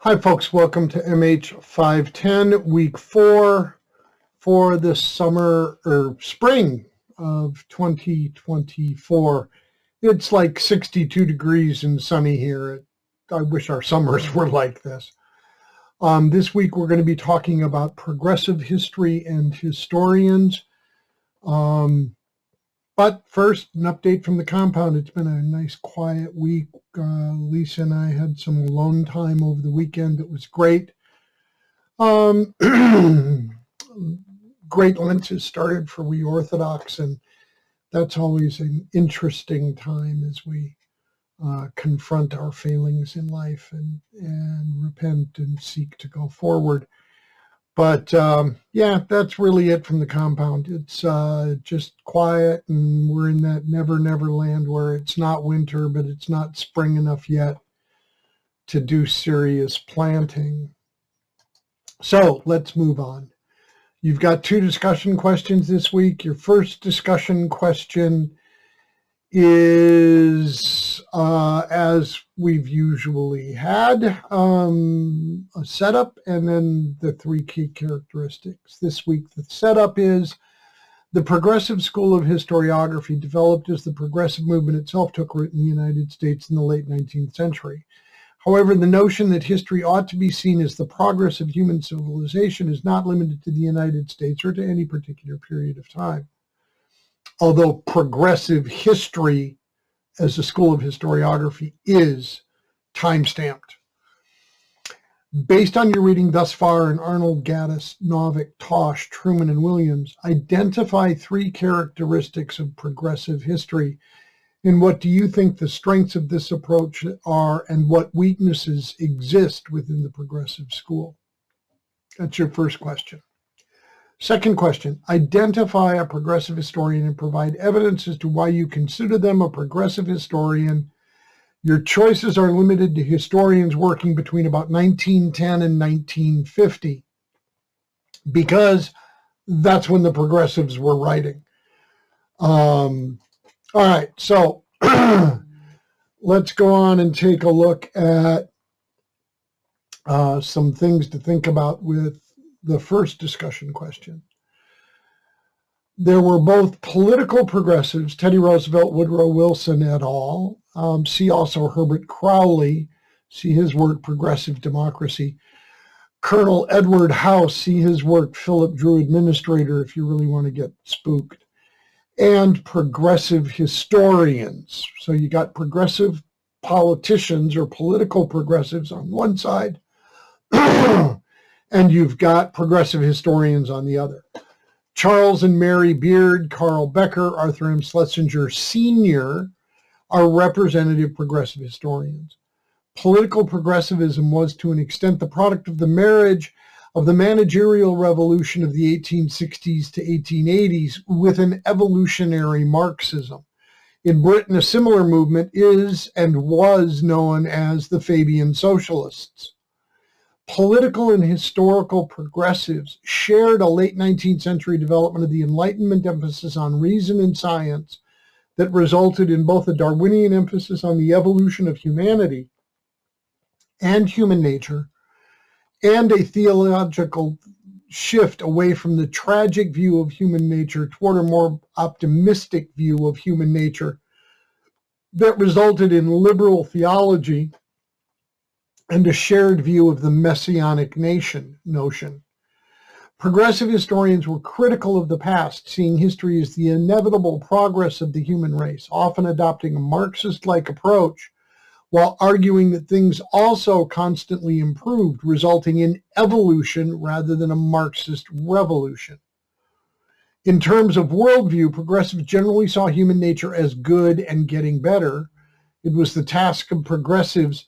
Hi, folks. Welcome to MH510, week 4 for the summer or spring of 2024. It's like 62 degrees and sunny here. I wish our summers were like this. This week, we're going to be talking about progressive history and historians. But first, an update from the compound. It's been a nice, quiet week. Lisa and I had some alone time over the weekend. It was great. Great Lent has started for we Orthodox, and that's always an interesting time as we confront our failings in life and repent and seek to go forward. But yeah, that's really it from the compound. It's just quiet, and we're in that never land where it's not winter, but it's not spring enough yet to do serious planting. So let's move on. You've got 2 discussion questions this week. Your first discussion question is, as we've usually had, a setup and then the 3 key characteristics. This week, the setup is the progressive school of historiography developed as the progressive movement itself took root in the United States in the late 19th century. However, the notion that history ought to be seen as the progress of human civilization is not limited to the United States or to any particular period of time. Although progressive history as a school of historiography is time-stamped. Based on your reading thus far in Arnold, Gaddis, Novick, Tosh, Truman, and Williams, identify 3 characteristics of progressive history. And what do you think the strengths of this approach are, and what weaknesses exist within the progressive school? That's your first question. Second question, identify a progressive historian and provide evidence as to why you consider them a progressive historian. Your choices are limited to historians working between about 1910 and 1950, because that's when the progressives were writing. All right, so let's go on and take a look at some things to think about with the first discussion question. There were both political progressives, Teddy Roosevelt, Woodrow Wilson et al. See also Herbert Crowley, see his work, Progressive Democracy. Colonel Edward House, see his work, Philip Drew Administrator, if you really want to get spooked. And progressive historians. So you got progressive politicians or political progressives on one side, and you've got progressive historians on the other. Charles and Mary Beard, Carl Becker, Arthur M. Schlesinger Sr. are representative progressive historians. Political progressivism was to an extent the product of the marriage of the managerial revolution of the 1860s to 1880s with an evolutionary Marxism. In Britain, a similar movement is and was known as the Fabian Socialists. Political and historical progressives shared a late 19th century development of the Enlightenment emphasis on reason and science that resulted in both a Darwinian emphasis on the evolution of humanity and human nature, and a theological shift away from the tragic view of human nature toward a more optimistic view of human nature that resulted in liberal theology and a shared view of the messianic nation notion. Progressive historians were critical of the past, seeing history as the inevitable progress of the human race, often adopting a Marxist-like approach, while arguing that things also constantly improved, resulting in evolution rather than a Marxist revolution. In terms of worldview, progressives generally saw human nature as good and getting better. It was the task of progressives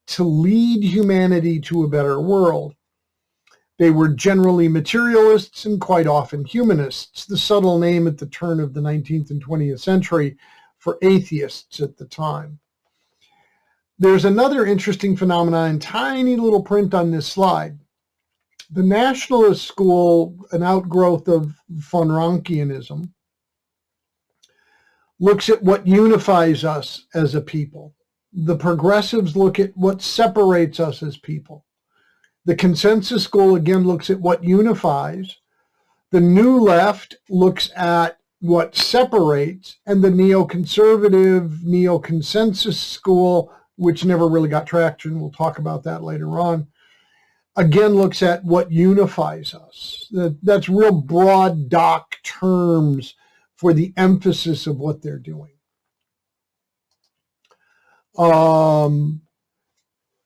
to lead humanity to a better world. They were generally materialists and quite often humanists, the subtle name at the turn of the 19th and 20th century for atheists at the time. There's another interesting phenomenon in tiny little print on this slide. The nationalist school, an outgrowth of von Rankianism, looks at what unifies us as a people. The progressives look at what separates us as people. The consensus school, again, looks at what unifies. The new left looks at what separates, and the neoconservative, neo-consensus school, which never really got traction, we'll talk about that later on, again looks at what unifies us. That's real broad doc terms for the emphasis of what they're doing.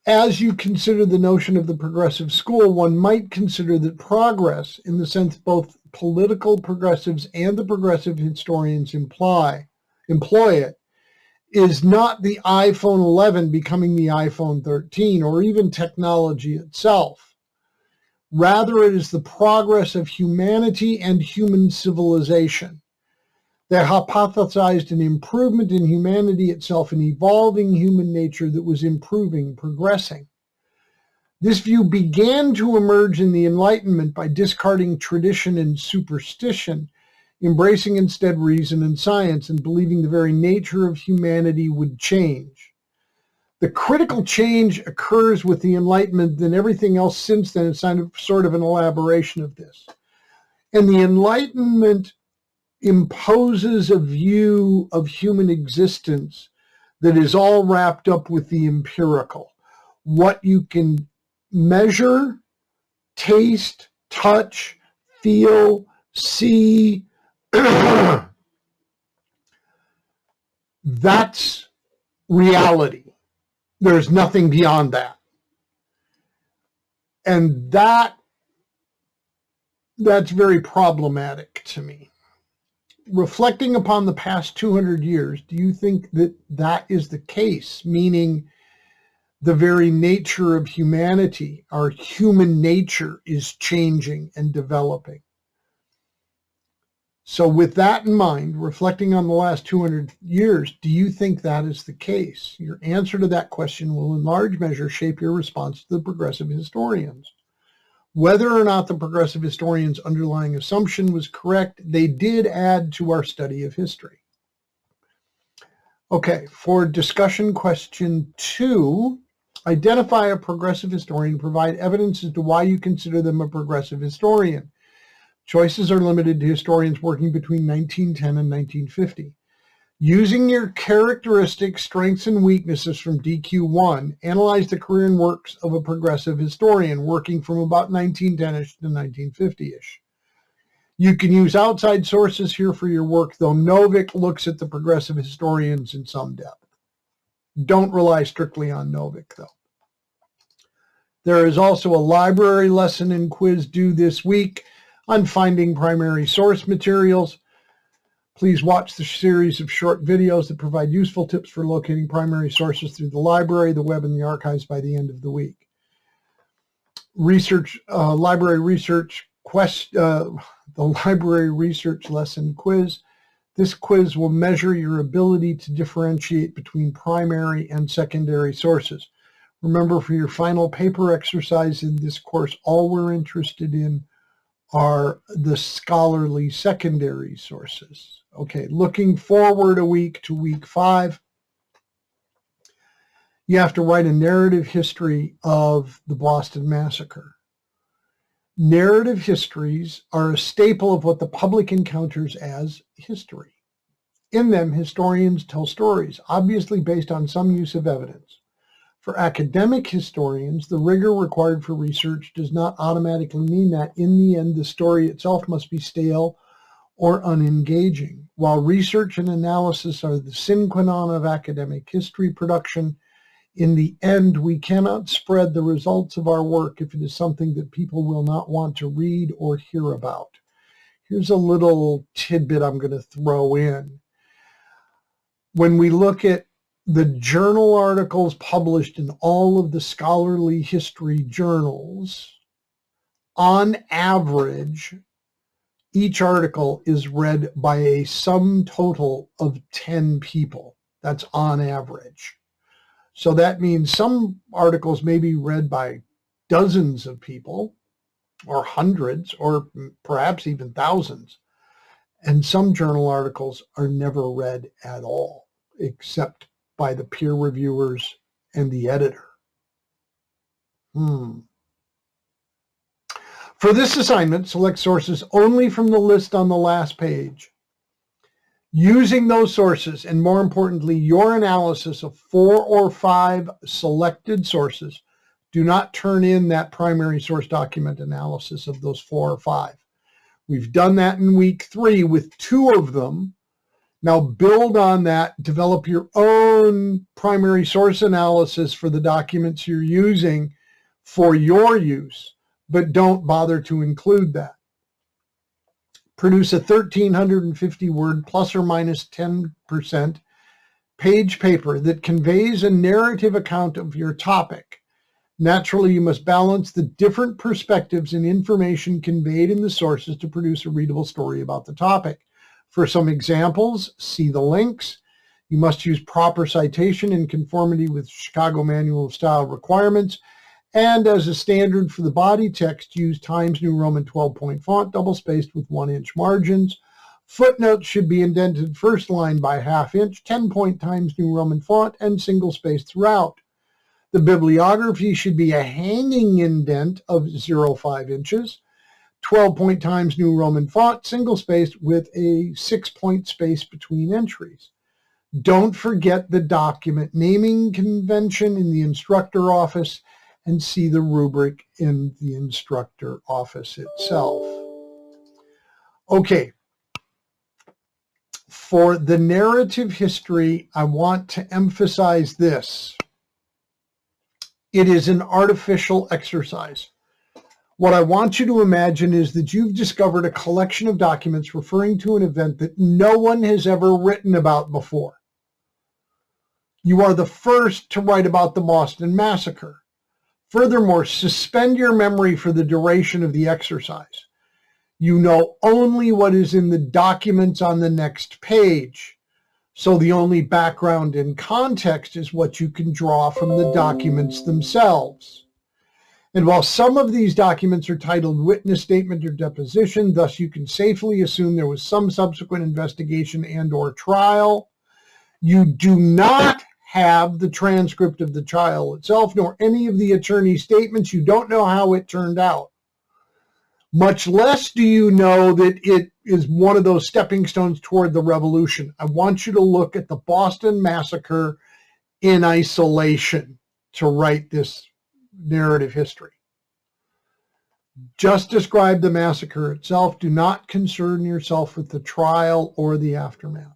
As you consider the notion of the progressive school, one might consider that progress, in the sense both political progressives and the progressive historians employ it, is not the iPhone 11 becoming the iPhone 13, or even technology itself. Rather, it is the progress of humanity and human civilization. They hypothesized an improvement in humanity itself, an evolving human nature that was improving, progressing. This view began to emerge in the Enlightenment by discarding tradition and superstition, embracing instead reason and science, and believing the very nature of humanity would change. The critical change occurs with the Enlightenment, and everything else since then is sort of an elaboration of this. And the Enlightenment imposes a view of human existence that is all wrapped up with the empirical. What you can measure, taste, touch, feel, see, that's reality. There's nothing beyond that. And that's very problematic to me. Reflecting upon the past 200 years, do you think that that is the case? Meaning the very nature of humanity, our human nature, is changing and developing. So with that in mind, reflecting on the last 200 years, do you think that is the case? Your answer to that question will in large measure shape your response to the progressive historians. Whether or not the progressive historians' underlying assumption was correct, they did add to our study of history. Okay, for discussion question 2, identify a progressive historian, provide evidence as to why you consider them a progressive historian. Choices are limited to historians working between 1910 and 1950. Using your characteristics, strengths, and weaknesses from DQ1, analyze the career and works of a progressive historian working from about 1910-ish to 1950-ish. You can use outside sources here for your work, though Novick looks at the progressive historians in some depth. Don't rely strictly on Novick, though. There is also a library lesson and quiz due this week on finding primary source materials. Please watch the series of short videos that provide useful tips for locating primary sources through the library, the web, and the archives by the end of the week. Library research lesson quiz. This quiz will measure your ability to differentiate between primary and secondary sources. Remember, for your final paper exercise in this course, all we're interested in are the scholarly secondary sources. Okay, looking forward a week to week 5, you have to write a narrative history of the Boston Massacre. Narrative histories are a staple of what the public encounters as history. In them, historians tell stories, obviously based on some use of evidence. For academic historians, the rigor required for research does not automatically mean that, in the end, the story itself must be stale or unengaging. While research and analysis are the sine qua non of academic history production, in the end, we cannot spread the results of our work if it is something that people will not want to read or hear about. Here's a little tidbit I'm going to throw in. When we look at the journal articles published in all of the scholarly history journals, on average, each article is read by a sum total of 10 people. That's on average. So that means some articles may be read by dozens of people, or hundreds, or perhaps even thousands. And some journal articles are never read at all, except by the peer reviewers and the editor. For this assignment, select sources only from the list on the last page. Using those sources, and more importantly, your analysis of 4 or 5 selected sources, do not turn in that primary source document analysis of those 4 or 5. We've done that in week 3 with 2 of them. Now build on that, develop your own primary source analysis for the documents you're using for your use, but don't bother to include that. Produce a 1,350 word plus or minus 10% page paper that conveys a narrative account of your topic. Naturally, you must balance the different perspectives and information conveyed in the sources to produce a readable story about the topic. For some examples, see the links. You must use proper citation in conformity with Chicago Manual of Style requirements. And as a standard for the body text, use Times New Roman 12-point font, double-spaced with 1-inch margins. Footnotes should be indented first line by ½ inch, 10-point Times New Roman font, and single-spaced throughout. The bibliography should be a hanging indent of 0.5 inches, 12-point Times New Roman font, single-spaced with a 6-point space between entries. Don't forget the document naming convention in the instructor office, and see the rubric in the instructor office itself. Okay, for the narrative history, I want to emphasize this. It is an artificial exercise. What I want you to imagine is that you've discovered a collection of documents referring to an event that no one has ever written about before. You are the first to write about the Boston Massacre. Furthermore, suspend your memory for the duration of the exercise. You know only what is in the documents on the next page. So the only background and context is what you can draw from the documents themselves. And while some of these documents are titled witness statement or deposition, thus you can safely assume there was some subsequent investigation and or trial, you do not have the transcript of the trial itself, nor any of the attorney's statements. You don't know how it turned out. Much less do you know that it is one of those stepping stones toward the revolution. I want you to look at the Boston Massacre in isolation to write this narrative history. Just describe the massacre itself. Do not concern yourself with the trial or the aftermath.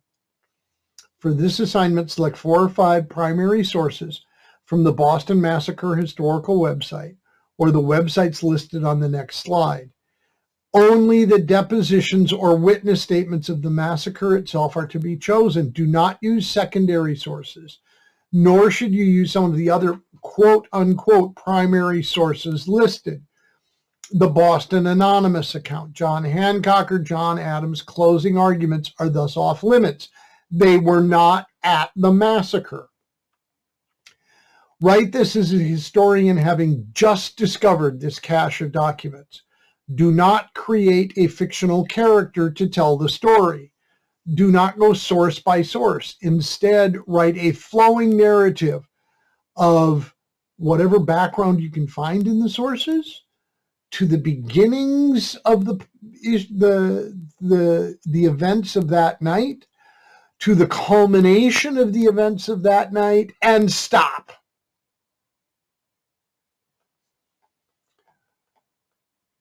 For this assignment, select 4 or 5 primary sources from the Boston Massacre Historical website or the websites listed on the next slide. Only the depositions or witness statements of the massacre itself are to be chosen. Do not use secondary sources, nor should you use some of the other quote-unquote primary sources listed. The Boston Anonymous account, John Hancock or John Adams' closing arguments are thus off limits. They were not at the massacre. Write this as a historian having just discovered this cache of documents. Do not create a fictional character to tell the story. Do not go source by source. Instead, write a flowing narrative of whatever background you can find in the sources to the beginnings of the events of that night, to the culmination of the events of that night, and stop.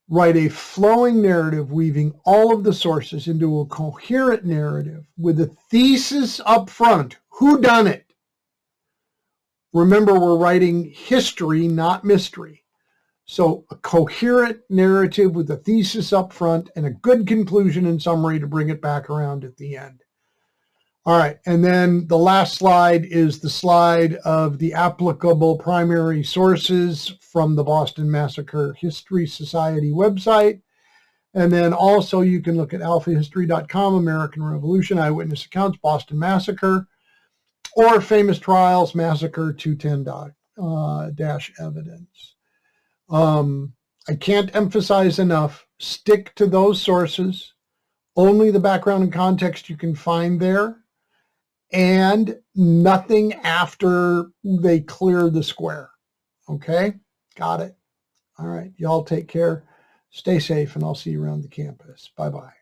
Write a flowing narrative weaving all of the sources into a coherent narrative with a thesis up front. Who done it? Remember, we're writing history, not mystery. So a coherent narrative with a thesis up front and a good conclusion and summary to bring it back around at the end. All right, and then the last slide is the slide of the applicable primary sources from the Boston Massacre History Society website. And then also you can look at alphahistory.com, American Revolution, Eyewitness Accounts, Boston Massacre, or Famous Trials, Massacre 210-evidence. I can't emphasize enough, stick to those sources, only the background and context you can find there, and nothing after they clear the square. Okay? Got it. All right. Y'all take care. Stay safe, and I'll see you around the campus. Bye-bye.